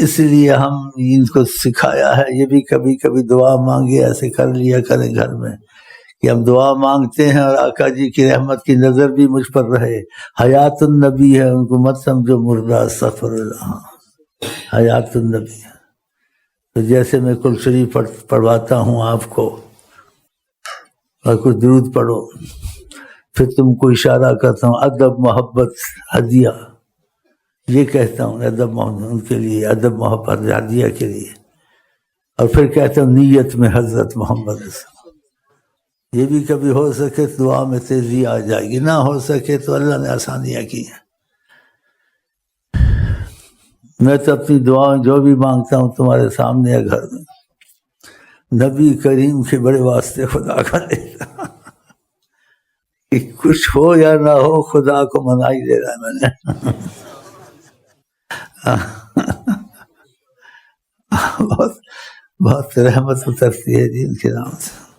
اس لیے ہم ان کو سکھایا ہے، یہ بھی کبھی کبھی دعا مانگے ایسے کر لیا کریں گھر میں کہ ہم دعا مانگتے ہیں اور آقا جی کی رحمت کی نظر بھی مجھ پر رہے۔ حیات النبی ہے، ان کو مت سمجھو مردہ، استغفر اللہ، حیات النبی۔ تو جیسے میں کل شریف پڑھواتا ہوں آپ کو اور کچھ درود پڑھو، پھر تم کو اشارہ کرتا ہوں ادب محبت ہدیہ، یہ کہتا ہوں ادب محبت ان کے لیے، ادب محبت ہدیہ کے لیے، اور پھر کہتا ہوں نیت میں حضرت محمد۔ یہ بھی کبھی ہو سکے تو دعا میں تیزی آ جائے گی، نہ ہو سکے تو اللہ نے آسانیاں کی ہیں۔ میں تو اپنی دعاؤں جو بھی مانگتا ہوں تمہارے سامنے ہے گھر میں، نبی کریم کے بڑے واسطے خدا کا لیتا کہ کچھ ہو یا نہ ہو خدا کو منا ہی دے رہا ہے میں نے۔ بہت بہت رحمت اترتی ہے جی ان کے نام سے۔